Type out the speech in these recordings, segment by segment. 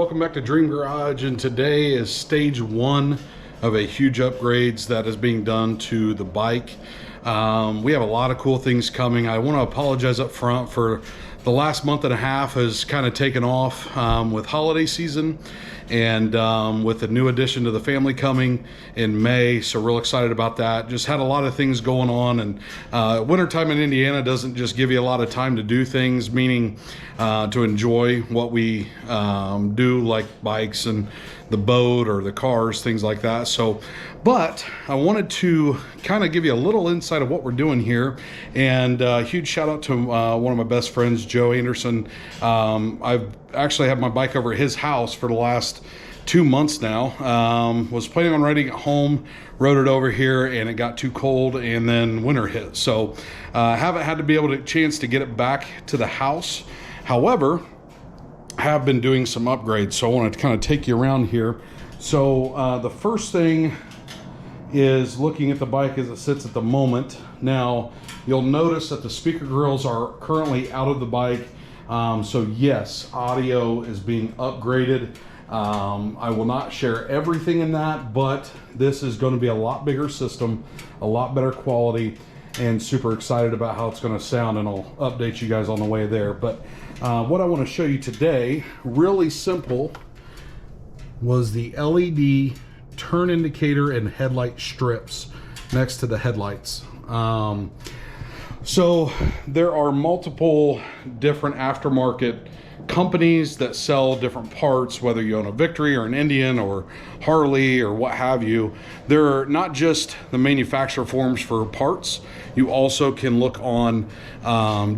welcome back to Dream Garage, and today is stage one of a huge upgrades that is being done to the bike. We have a lot of cool things coming. I want to apologize up front for the last month and a half has kind of taken off with holiday season and with a new addition to the family coming in May, so real excited about that. Just had a lot of things going on, and wintertime in Indiana doesn't just give you a lot of time to do things, meaning to enjoy what we do, like bikes and the boat or the cars, things like that. So, but I wanted to kind of give you a little insight of what we're doing here, and a huge shout out to one of my best friends, Joe Anderson. I've actually had my bike over at his house for the last 2 months now. Was planning on riding it home, rode it over here, and it got too cold, and then winter hit. So haven't had to be able to chance to get it back to the house. However, have been doing some upgrades, so I want to kind of take you around here. So the first thing is looking at the bike as it sits at the moment. Now you'll notice that the speaker grills are currently out of the bike. So yes, audio is being upgraded. I will not share everything in that, but this is going to be a lot bigger system, a lot better quality, and super excited about how it's going to sound, and I'll update you guys on the way there. But what I want to show you today, really simple, was the LED turn indicator and headlight strips next to the headlights. So there are multiple different aftermarket companies that sell different parts, whether you own a Victory or an Indian or Harley or what have you. They're not just the manufacturer forms for parts. You also can look on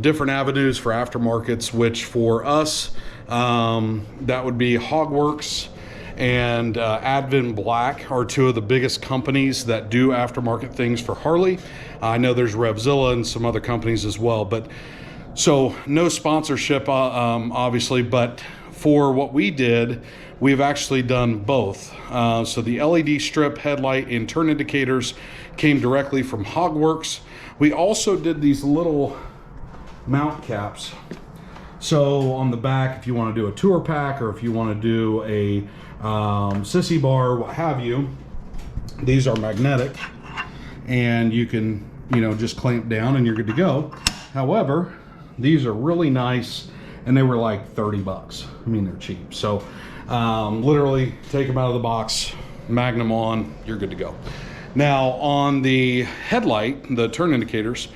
different avenues for aftermarkets, which for us, that would be Hogworks and Advent Black are two of the biggest companies that do aftermarket things for Harley. I know there's Revzilla and some other companies as well, but so no sponsorship, obviously, but for what we did, we've actually done both. So the LED strip headlight and turn indicators came directly from Hogworks. We also did these little mount caps. So on the back, if you want to do a tour pack, or if you want to do a sissy bar, what have you, these are magnetic, and you can, just clamp down and you're good to go. However, these are really nice, and they were like 30 bucks. I mean, they're cheap. So literally take them out of the box, magnum on, you're good to go. Now on the headlight, the turn indicators,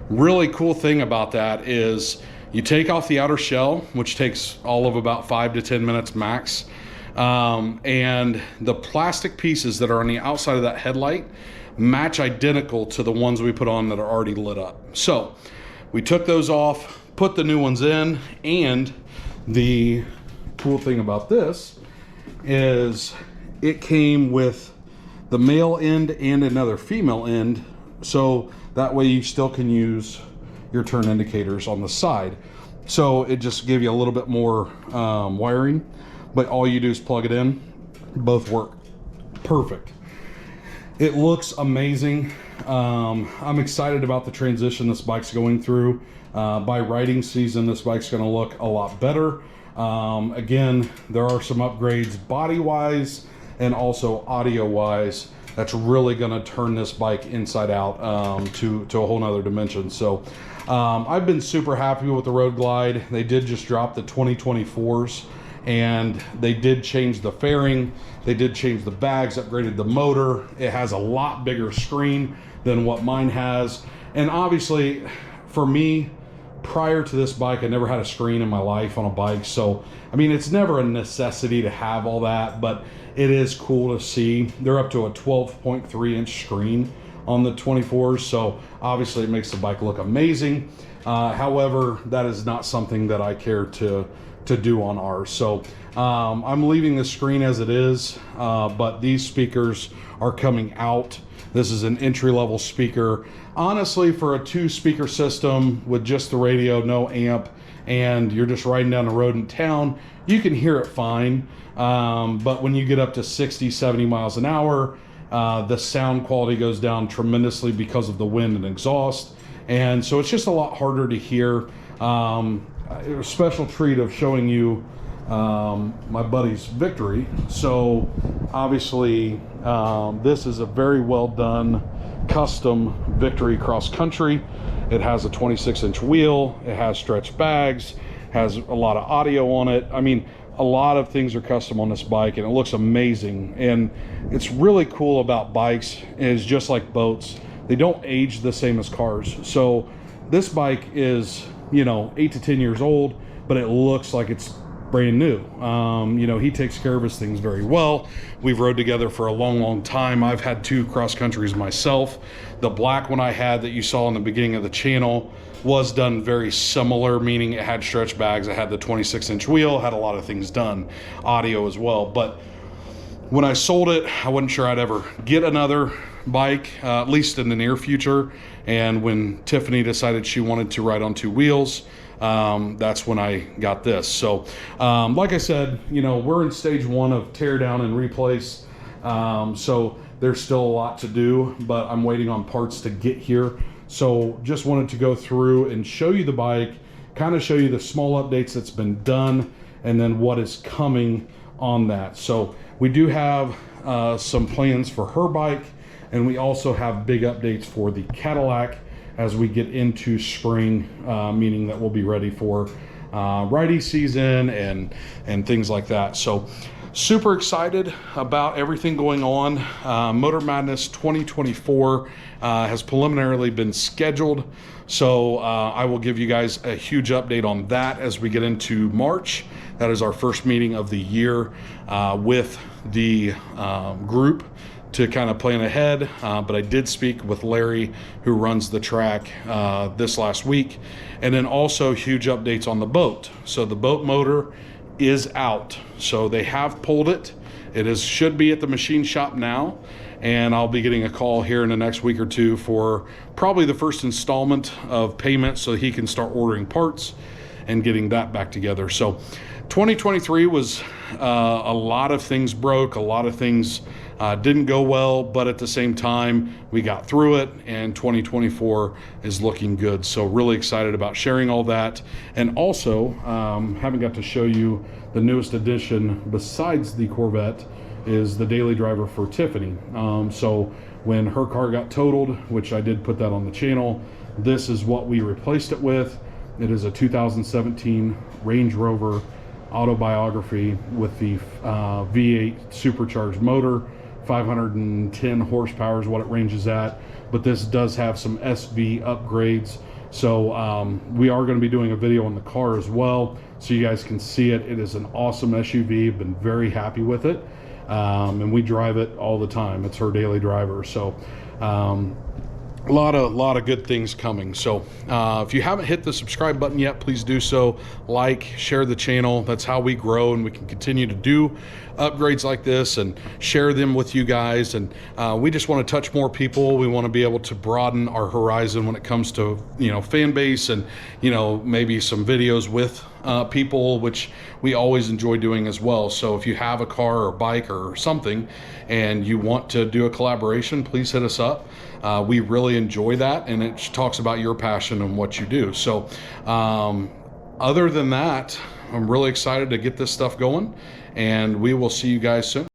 really cool thing about that is you take off the outer shell, which takes all of about 5 to 10 minutes max. And the plastic pieces that are on the outside of that headlight match identical to the ones we put on that are already lit up. So we took those off, put the new ones in, and the cool thing about this is it came with the male end and another female end, so that way you still can use your turn indicators on the side. So it just gives you a little bit more wiring, but all you do is plug it in. Both work perfect. It looks amazing. I'm excited about the transition this bike's going through. By riding season, this bike's going to look a lot better. Again, there are some upgrades body-wise and also audio-wise that's really going to turn this bike inside out to a whole nother dimension. So I've been super happy with the Road Glide. They did just drop the 2024s, and they did change the fairing, they did change the bags, upgraded the motor. It has a lot bigger screen than what mine has. And obviously for me, prior to this bike, I never had a screen in my life on a bike. So, I mean, it's never a necessity to have all that, but it is cool to see. They're up to a 12.3 inch screen on the 24s. So obviously it makes the bike look amazing. However, that is not something that I care to do on ours. So I'm leaving the screen as it is, but these speakers are coming out. This is an entry-level speaker. Honestly, for a 2-speaker system with just the radio, no amp, and you're just riding down the road in town, you can hear it fine. But when you get up to 60, 70 miles an hour, the sound quality goes down tremendously because of the wind and exhaust. And so it's just a lot harder to hear. A special treat of showing you my buddy's Victory. So obviously this is a very well done custom Victory cross country. It has a 26-inch wheel, it has stretch bags, has a lot of audio on it. I mean, a lot of things are custom on this bike, and it looks amazing. And it's really cool about bikes is, just like boats, they don't age the same as cars. So this bike is, you know, 8 to 10 years old, but it looks like it's brand new. You know, he takes care of his things very well. We've rode together for a long time. I've had 2 cross countries myself. The black one I had that you saw in the beginning of the channel was done very similar, meaning it had stretch bags, it had the 26-inch wheel, had a lot of things done, audio as well. But when I sold it, I wasn't sure I'd ever get another bike, at least in the near future. And when Tiffany decided she wanted to ride on 2 wheels, that's when I got this. So like I said, you know, we're in stage 1 of tear down and replace. So there's still a lot to do, but I'm waiting on parts to get here. So just wanted to go through and show you the bike, kind of show you the small updates that's been done, and then what is coming on that. So we do have some plans for her bike, and we also have big updates for the Cadillac as we get into spring, meaning that we'll be ready for riding season and things like that. So super excited about everything going on. Motor Madness 2024 has preliminarily been scheduled. So I will give you guys a huge update on that as we get into March. That is our first meeting of the year with the group to kind of plan ahead. But I did speak with Larry, who runs the track, this last week. And then also huge updates on the boat. So the boat motor is out. So they have pulled it. It should be at the machine shop now. And I'll be getting a call here in the next week or 2 for probably the first installment of payment so he can start ordering parts and getting that back together. So 2023 was a lot of things broke, a lot of things didn't go well, but at the same time, we got through it, and 2024 is looking good. So really excited about sharing all that. And also, haven't got to show you the newest addition besides the Corvette is the daily driver for Tiffany. So when her car got totaled, which I did put that on the channel, this is what we replaced it with. It is a 2017 Range Rover Autobiography with the V8 supercharged motor. 510 horsepower is what it ranges at, but this does have some SV upgrades. So we are going to be doing a video on the car as well, so you guys can see it. It is an awesome SUV. Been very happy with it, and we drive it all the time. It's her daily driver. So a lot of good things coming. So if you haven't hit the subscribe button yet, please do so. Like, share the channel. That's how we grow, and we can continue to do upgrades like this and share them with you guys. And we just want to touch more people. We want to be able to broaden our horizon when it comes to, you know, fan base, and, you know, maybe some videos with people, which we always enjoy doing as well. So if you have a car or bike or something and you want to do a collaboration, please hit us up. We really enjoy that, and it talks about your passion and what you do. So other than that, I'm really excited to get this stuff going, and we will see you guys soon.